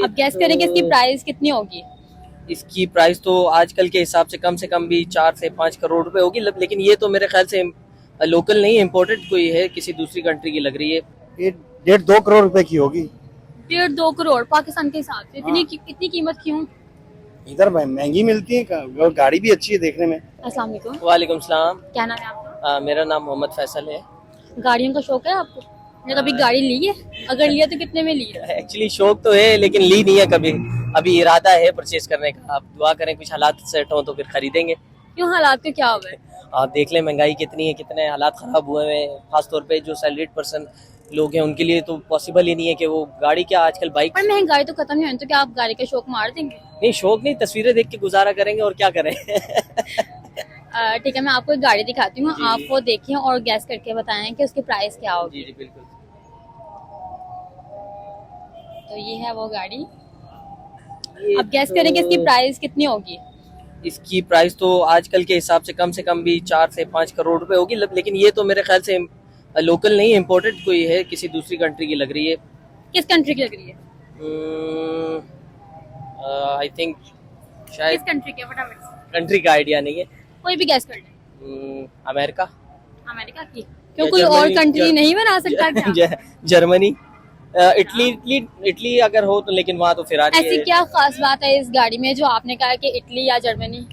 अब गैस करें कि इसकी प्राइस कितनी होगी। इसकी प्राइस तो आजकल के हिसाब से कम भी 4 से 5 करोड़ रुपए होगी, लेकिन ये तो मेरे ख्याल से लोकल नहीं, इम्पोर्टेड कोई है, किसी दूसरी कंट्री की लग रही है। ये 1.5-2 करोड़ रुपए की होगी। 1.5-2 करोड़ पाकिस्तान के हिसाब से हाँ। इतनी कीमत क्यों। इधर महंगी मिलती है और गाड़ी भी अच्छी है देखने में। अस्सलाम वालेकुम। वालेकुम सलाम। क्या नाम है आपका। मेरा नाम मोहम्मद फैसल है। गाड़ियों का शौक है आपको। ने कभी गाड़ी ली है, अगर लिया तो कितने में ली है। एक्चुअली शौक तो है लेकिन ली नहीं है कभी। अभी इरादा है परचेज करने का, आप दुआ करें कुछ हालात सेट हो तो फिर खरीदेंगे। क्यों, हालात को क्या हो गए। आप देख लें महंगाई कितनी है, कितने हालात खराब हुए हैं, खासतौर पे जो सैलरीड पर्सन लोग हैं उनके लिए तो पॉसिबल ही नहीं है कि वो गाड़ी, क्या आजकल बाइक। पर महंगाई तो खत्म नहीं हुई तो क्या आप गाड़ी का शौक मार देंगे। नहीं, शौक नहीं, तस्वीरें देख के गुजारा करेंगे और क्या करें। ठीक है, मैं आपको एक गाड़ी दिखाती हूँ, जी। आप वो देखें और गैस करके बताएं कि उसकी प्राइस क्या होगी। जी जी बिल्कुल। तो ये है वो गाड़ी। अब गैस करें कि इसकी प्राइस कितनी होगी। इसकी प्राइस तो आजकल के हिसाब से कम भी 4 से 5 करोड़ रुपए होगी, लेकिन ये तो मेरे ख्याल से लोकल नहीं, इम्पोर्टेड कोई है, किसी दूसरी कंट्री की लग रही है। किस कंट्री की लग रही है। आई थिंक किस शायद कंट्री की, फटाफट से। कंट्री का आइडिया नहीं है। कोई भी गैस कर ले। अमेरिका, अमेरिका की। क्यों, कोई और कंट्री नहीं बना सकता क्या। जर्मनी, इटली अगर हो तो, लेकिन वहाँ तो फिर ऐसी क्या खास बात है इस गाड़ी में जो आपने कहा कि इटली या जर्मनी।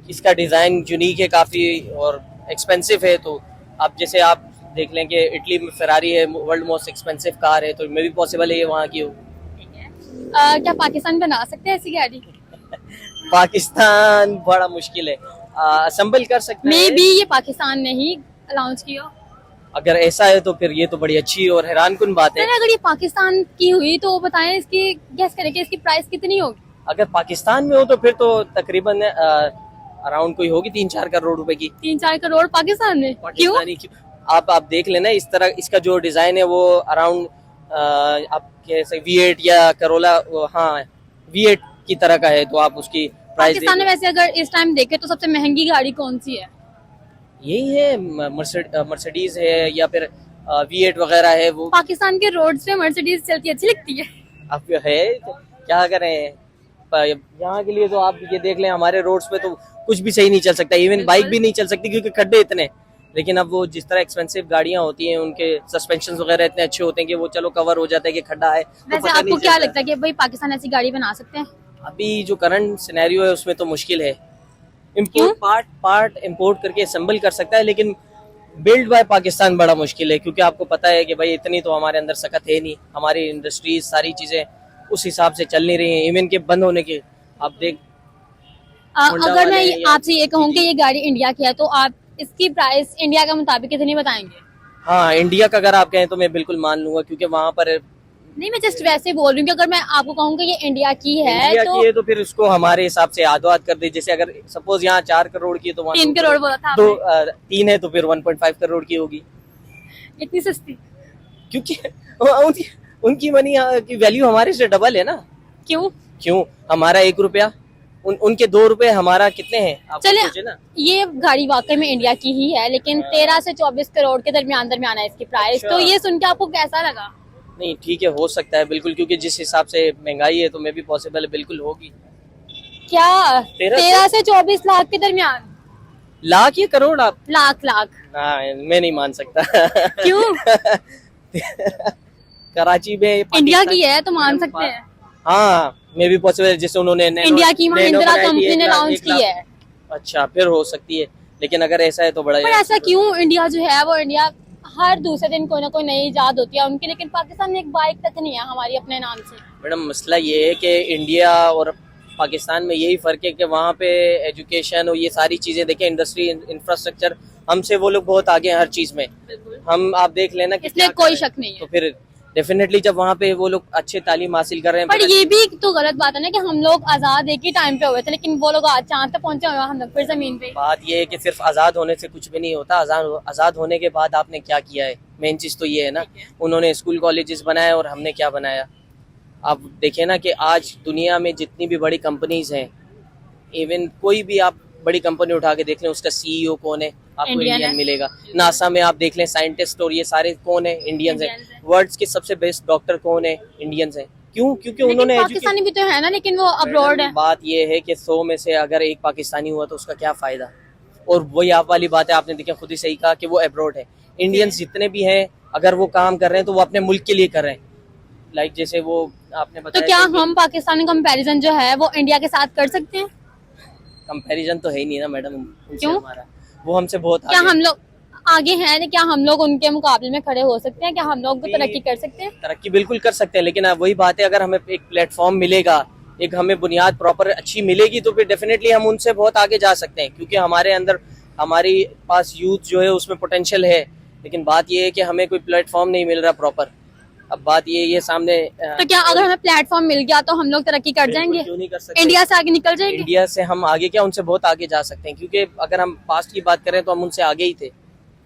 इसका डिजाइन यूनिक है काफी और एक्सपेंसिव है। तो अब जैसे आप देख लें कि इटली में फरारी है, वर्ल्ड मोस्ट एक्सपेंसिव कार है, तो मे भी पॉसिबल है ये वहाँ की हो। ठीक है, क्या पाकिस्तान बना सकते हैं ऐसी गाड़ी। पाकिस्तान बड़ा मुश्किल है, असेंबल कर सकते मे हैं। बी ये पाकिस्तान ने ही अनाउंस किया। अगर ऐसा है तो फिर ये तो बड़ी अच्छी और हैरान कुन बात है। सर अगर ये पाकिस्तान की हुई तो बताएं इसकी गैस करें कि इसकी प्राइस कितनी होगी। अगर पाकिस्तान में हो तो फिर तो तकरीबन अराउंड कोई होगी 3-4 करोड़ रुपए की। 3-4 करोड़ पाकिस्तान में। क्यों। पाकिस्तानी की आप देख लेना, इस तरह इसका जो डिजाइन है वो अराउंड आप कैसे V8 या करोला, हाँ V8 की तरह का है, तो आप उसकी प्राइस पाकिस्तान में वैसे अगर इस टाइम देखे तो सबसे महंगी गाड़ी कौन सी है। यही है, मर्सिडीज है या फिर V8 वगैरह है वो। पाकिस्तान के रोड्स पे मर्सिडीज चलती अच्छी लगती है। अब है तो क्या करें, यहाँ के लिए तो आप ये देख लें, हमारे रोड्स पे तो कुछ भी सही नहीं चल सकता, इवन बाइक भी नहीं चल सकती क्योंकि खड्डे इतने। लेकिन अब वो जिस तरह एक्सपेंसिव गाड़ियां होती हैं उनके सस्पेंशन वगैरह इतने अच्छे होते हैं कि वो चलो कवर हो जाता है कि खड्डा है तो वैसे पता आपको नहीं क्या चलता। लगता है कि भाई पाकिस्तान ऐसी गाड़ी बना सकते हैं। अभी जो करंट सिनेरियो है उसमें तो मुश्किल है। क्यों? इम्पोर्ट पार्ट इम्पोर्ट करके असेंबल कर सकता है, लेकिन बिल्ड बाय पाकिस्तान बड़ा मुश्किल है, क्योंकि आपको पता है कि भाई इतनी तो हमारे अंदर सकत है नहीं, हमारी इंडस्ट्रीज सारी चीजें उस हिसाब से चल नहीं रही हैं, इवन के बंद होने के। आप देख अगर मैं वाले आपसे ये कहूँ कि ये गाड़ी इंडिया की है तो आप इसकी प्राइस इंडिया का मुताबिक कितनी बताएंगे। हाँ, इंडिया का अगर आप कहें तो मैं बिल्कुल मान लूंगा, क्योंकि वहां पर नहीं, मैं जस्ट वैसे ही बोल रही हूँ कि अगर मैं आपको कहूँ कि ये इंडिया की है इंडिया तो की है तो फिर उसको हमारे हिसाब से आधो कर दे। जैसे अगर सपोज यहाँ 4 करोड़ की है तो वहाँ 3 करोड़ बोला था दो आपने। 3 है तो फिर 1.5 करोड़ की होगी, इतनी सस्ती क्योंकि उनकी मनी की वैल्यू हमारे से डबल है ना। क्यों। हमारा 1 रुपया, उनके 2 रुपए, हमारा कितने हैं आप चले, सोचे ना। ये गाड़ी वाकई में इंडिया की ही है लेकिन 13 से 24 करोड़ के दरमियान है इसकी प्राइस। अच्छा। तो ये सुन के आपको कैसा लगा। नहीं ठीक है, हो सकता है बिल्कुल, क्योंकि जिस हिसाब से महंगाई है तो मे भी पॉसिबल है, बिल्कुल होगी। क्या 13 से 24 लाख के दरमियान। लाख या करोड़ आप। लाख। ना, मैं नहीं मान सकता। क्यों। कराची में इंडिया की है तो मान सकते हैं। हाँ, मे भी पॉसिबल है, जैसे उन्होंने इंडिया की महिंद्रा कंपनी ने लॉन्च की है। अच्छा, फिर हो सकती है, लेकिन अगर ऐसा है तो बड़ा। पर ऐसा क्यों, इंडिया जो है वो इंडिया हर दूसरे दिन कोई ना कोई नई इजाद होती है उनकी, लेकिन पाकिस्तान में एक बाइक तक नहीं है हमारी अपने नाम से। मैडम मसला ये है कि इंडिया और पाकिस्तान में यही फर्क है कि वहाँ पे एजुकेशन और ये सारी चीजें देखें, इंडस्ट्री इंफ्रास्ट्रक्चर, हमसे वो लोग बहुत आगे हैं हर चीज में। हम आप देख लेना कि इसलिए कोई शक नहीं है। तो फिर डेफिनेटली जब वहाँ पे वो लोग अच्छे तालीम हासिल कर रहे हैं। पर ये भी तो गलत बात है ना कि हम लोग आजाद एक ही टाइम पे हुए थे लेकिन वो लोग आज चांद तक पहुंचे हुए हैं, हम लोग फिर जमीन पे। बात ये है कि सिर्फ आज़ाद होने से कुछ भी नहीं होता, आज़ाद होने के बाद आपने क्या किया है, मेन चीज़ तो ये है ना। उन्होंने स्कूल कॉलेजेस बनाए और हमने क्या बनाया। आप देखें ना कि आज दुनिया में जितनी भी बड़ी कंपनीज हैं, इवन कोई भी आप बड़ी कंपनी उठा के देख लें, उसका CEO कौन है, आपको इंडियन मिलेगा। नासा में आप देख लें साइंटिस्ट और ये सारे कौन है, इंडियंस हैं। वर्ल्ड के सबसे बेस्ट डॉक्टर कौन है, इंडियंस हैं। क्यों? क्योंकि लेकिन उन्होंने पाकिस्तानी भी तो है ना, लेकिन वो अब्रॉड है। बात ये है कि 100 में से अगर एक पाकिस्तानी हुआ तो उसका क्या फायदा। और वही आप वाली बात है, आपने देखिए खुद ही सही कहा कि वो अब्रॉड है। इंडियंस जितने भी हैं अगर वो काम कर रहे हैं तो वो अपने मुल्क के लिए कर रहे हैं। लाइक जैसे वो आपने तो बताया क्या हम पाकिस्तानी कंपैरिजन जो है वो इंडिया के साथ कर सकते हैं? कंपैरिजन तो है ही नहीं ना मैडम उनसे क्यों? हमारा, वो हमसे बहुत क्या आगे हम लोग आगे हैं ना? क्या हम लोग उनके मुकाबले में खड़े हो सकते हैं? क्या हम लोग तरक्की कर सकते हैं? तरक्की बिल्कुल कर सकते हैं, लेकिन अब वही बात है, अगर हमें एक प्लेटफॉर्म मिलेगा, एक हमें बुनियाद प्रॉपर अच्छी मिलेगी तो फिर डेफिनेटली हम उनसे बहुत आगे जा सकते हैं, क्योंकि हमारे अंदर हमारी पास यूथ जो है उसमें पोटेंशियल है। लेकिन बात ये है कि हमें कोई प्लेटफॉर्म नहीं मिल रहा प्रॉपर। अब बात ये सामने तो क्या अगर हमें प्लेटफॉर्म मिल गया तो हम लोग तरक्की कर जाएंगे? क्यों नहीं कर सकते? इंडिया से आगे निकल जाएंगे? इंडिया से हम आगे क्या, उनसे बहुत आगे जा सकते हैं, क्योंकि अगर हम पास्ट की बात करें तो हम उनसे आगे ही थे।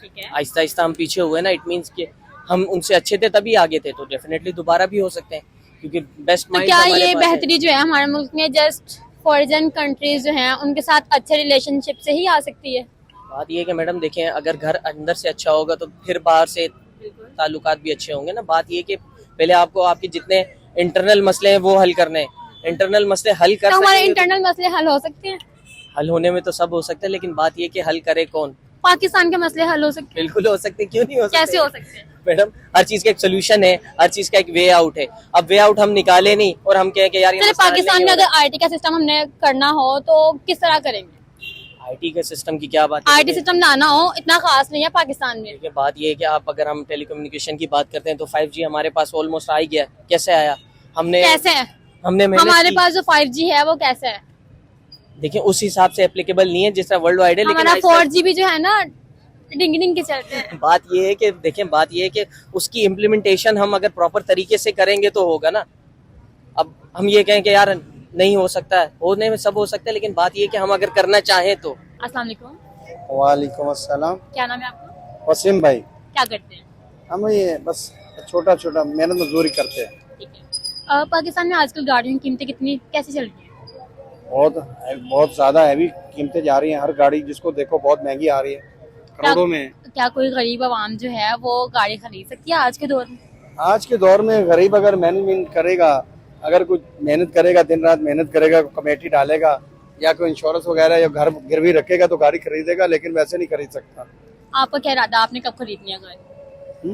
ठीक है। आहिस्ता आहिस्ता हम पीछे हुए ना, इट मीन्स कि हम उनसे अच्छे थे तभी आगे थे, तो डेफिनेटली दोबारा भी हो सकते हैं, क्योंकि बेस्ट तो माइंड क्या हमारे ये पास है। बेहतरी जो है हमारे मुल्क में जस्ट फॉरेन कंट्रीज जो हैं उनके साथ अच्छे रिलेशनशिप से ही आ सकती है? बात ये है कि मैडम देखें, अगर घर अंदर से अच्छा होगा तो फिर बाहर से ताल्लुकात भी अच्छे होंगे ना। बात ये कि पहले आपको आपके जितने इंटरनल मसले हैं वो हल करने हैं। इंटरनल मसले हल कर तो हमारे सकेंगे इंटरनल मसले हल हो सकते हैं? हल होने में तो सब हो सकता है, लेकिन बात ये कि हल करे कौन। पाकिस्तान के मसले हल हो सकते हैं? बिल्कुल हो सकते, क्यों नहीं हो सकते? कैसे हो सकते हैं? मैडम हर चीज का एक सोल्यूशन है, हर चीज का एक वे आउट है। अब वे आउट हम निकाले नहीं और हम कहें कि यार ये चलिए, मसला हल पाकिस्तान नहीं में हो अगर रहा। आईटी का सिस्टम हमने करना हो तो किस तरह करेंगे? आईटी के सिस्टम की क्या बात है? आईटी सिस्टम लाना हो इतना खास नहीं है पाकिस्तान में। देखिए बात ये है कि आप अगर हम टेलीकम्युनिकेशन की बात करते हैं तो 5G हमारे पास ऑलमोस्ट आ ही गया। कैसे आया? हमने कैसे है? हमने मेहनत हमारे की। पास जो 5G है वो कैसे है? देखिए उस हिसाब से एप्लीकेबल नहीं है जिस तरह वर्ल्ड वाइड है, लेकिन हमारा आहिस्ता- 4G भी जो है ना डिंग डिंग के चलते हैं। बात ये है कि देखें, बात ये है कि उसकी इम्प्लीमेंटेशन हम अगर प्रॉपर तरीके से करेंगे तो होगा ना। अब हम ये कहें कि यार नहीं हो सकता है, होने में सब हो सकता है, लेकिन बात ये है कि हम अगर करना चाहें तो। अस्सलाम वालेकुम, वालेकुम अस्सलाम। क्या नाम है आपका? वसीम भाई, क्या करते हैं? हम ये बस छोटा छोटा मेहनत मजदूरी करते हैं। ठीक है। पाकिस्तान में आजकल गाड़ियों की कीमतें कितनी कैसे चल रही है? बहुत ज्यादा हैवी कीमतें जा रही हैं। हर गाड़ी जिसको देखो बहुत महंगी आ रही है, करोड़ों में। क्या कोई गरीब आवाम जो है वो गाड़ी खरीद सकती है आज के दौर में? आज के दौर में गरीब अगर मेहनत करेगा, अगर कुछ मेहनत करेगा, दिन रात मेहनत करेगा, कमेटी डालेगा या कोई इंश्योरेंस वगैरह या घर गिरवी रखेगा तो गाड़ी खरीदेगा, लेकिन वैसे नहीं खरीद सकता। आपका क्या इरादा, आपने कब खरीदनी है गाड़ी?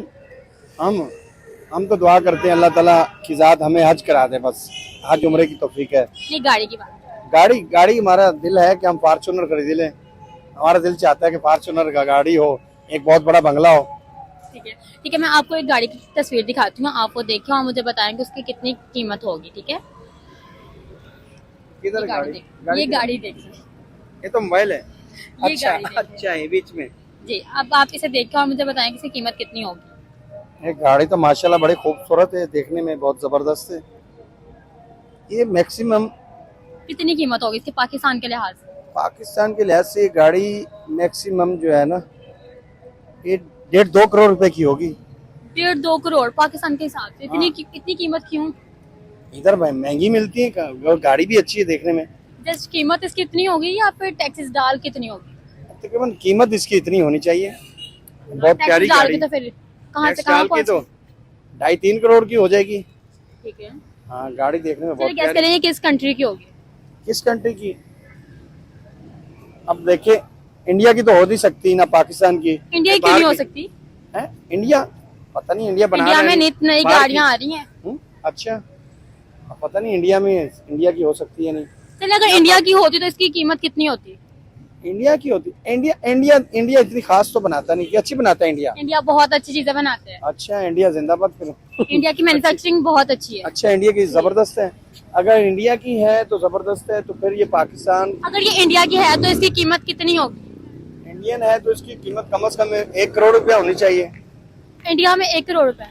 हम तो दुआ करते हैं अल्लाह ताला की जात हमें हज करा दे, बस हज उम्रे की तौफीक है। नहीं, गाड़ी की बात। गाड़ी हमारा दिल है कि हम फॉर्च्यूनर खरीद लें। हमारा दिल चाहता है कि फॉर्च्यूनर का गाड़ी हो, एक बहुत बड़ा बंगला हो। ठीक है, ठीक है, मैं आपको एक गाड़ी की तस्वीर दिखाती हूँ, आप वो देखिए और मुझे बताएं कि उसकी कितनी कीमत होगी। ठीक है, किधर गाड़ी? ये गाड़ी देखिए, ये तो मोबाइल है। ये अच्छा गाड़ी देखिए। अच्छा, ये बीच में जी। अब आप इसे देखिए और मुझे बताएं कि इसकी कीमत कितनी होगी। ये गाड़ी तो माशाल्लाह बड़ी खूबसूरत है, देखने में बहुत जबरदस्त है। ये मैक्सिमम कितनी कीमत होगी इसकी पाकिस्तान के लिहाज से? पाकिस्तान के लिहाज से ये गाड़ी मैक्सिमम जो है ना, ये 1.5-2 करोड़ रुपए की होगी। 1.5-2 करोड़ पाकिस्तान के हिसाब से? इतनी कीमत क्यों? इधर भाई महंगी मिलती है, गाड़ी भी अच्छी है देखने में। जस्ट कीमत इसकी इतनी होगी या फिर टैक्सेस डाल कितनी होगी? तकरीबन कीमत इसकी इतनी होनी चाहिए। बहुत टैक्सेस प्यारी डाल गाड़ी, के तो फिर कहाँ से टैक्स कहाँ डाल के तो पहुँचे? 2.5-3 करोड़ की हो जाएगी। ठीक है, हाँ, गाड़ी देखने में चलिए बहुत गैस प्यारी। करिए किस कंट्री की होगी? किस कंट्री की? अब देखिए, इंडिया की तो हो नहीं सकती ना, पाकिस्तान की। इंडिया की बाहर नहीं हो की- सकती? है इंडिया, पता नहीं इंडिया बना इंडिया रहे में हैं। नित नई बाहर गाड़ियाँ आ की- रही हैं। अच्छा, अब पता नहीं इंडिया की हो सकती है नहीं। चलिए, अगर इंडिया की होती तो इसकी कीमत कितनी होती? इंडिया की होती। इंडिया इतनी खास तो बनाता नहीं, कि अच्छी बनाता है इंडिया। इंडिया बहुत अच्छी चीजें बनाते हैं। अच्छा, इंडिया जिंदाबाद करो। इंडिया की मैन्युफैक्चरिंग बहुत अच्छी है। अच्छा, इंडिया की जबरदस्त है। अगर इंडिया की है तो जबरदस्त है, तो फिर ये पाकिस्तान अगर ये इंडिया की है तो इसकी कीमत कितनी होगी? इंडियन है तो इसकी कीमत कम से कम 1 करोड़ रुपया होनी चाहिए। इंडिया में 1 करोड़ रुपए?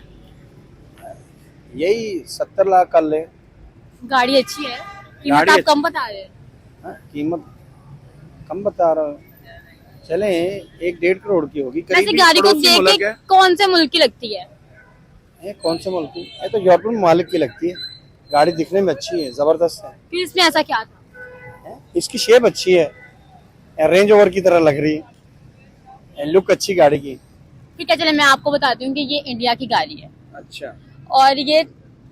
यही 70 लाख कर ले। गाड़ी अच्छी है, कीमत गाड़ी आप अच्छी- कम बता रहे हैं। हाँ, कीमत कम बता रहा हूँ। चले 1-1.5 करोड़ की होगी करीब। वैसे गाड़ी को पड़ोसी देख मुल्क के है। कौन से मुल्क की लगती है? ये कौन से मुल्क की? ये तो यूरोपियन ममालिक की लगती है। गाड़ी दिखने में अच्छी है, जबरदस्त है। फिर इसमें ऐसा क्या था? इसकी शेप अच्छी है, रेंज ओवर की तरह लग रही है, लुक अच्छी गाड़ी की। ठीक है, चले मैं आपको बताती हूँ कि ये इंडिया की गाड़ी है अच्छा, और ये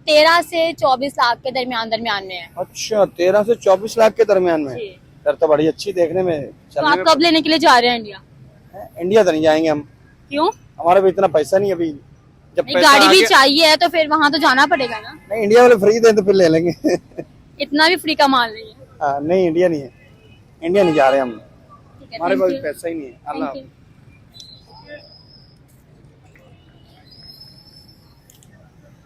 13 से 24 लाख के दरमियान में है। अच्छा, 13 से 24 लाख के दरमियान में। जी। फिर तो बड़ी अच्छी देखने में, तो चलने आप में। कब लेने के लिए जा रहे हैं इंडिया? इंडिया तो नहीं जाएंगे हम, क्यों? हमारे भी इतना पैसा नहीं अभी। जब नहीं, पैसा गाड़ी भी आगे- चाहिए तो फिर वहाँ तो जाना पड़ेगा ना। नहीं, इंडिया वाले फ्री दें तो फिर ले लेंगे। इतना भी फ्री का माल नहीं है। हाँ, नहीं इंडिया नहीं है, इंडिया नहीं जा रहे हम, ठीक है, हमारे thank पास you. पैसा ही नहीं है। अल्लाह Thank you.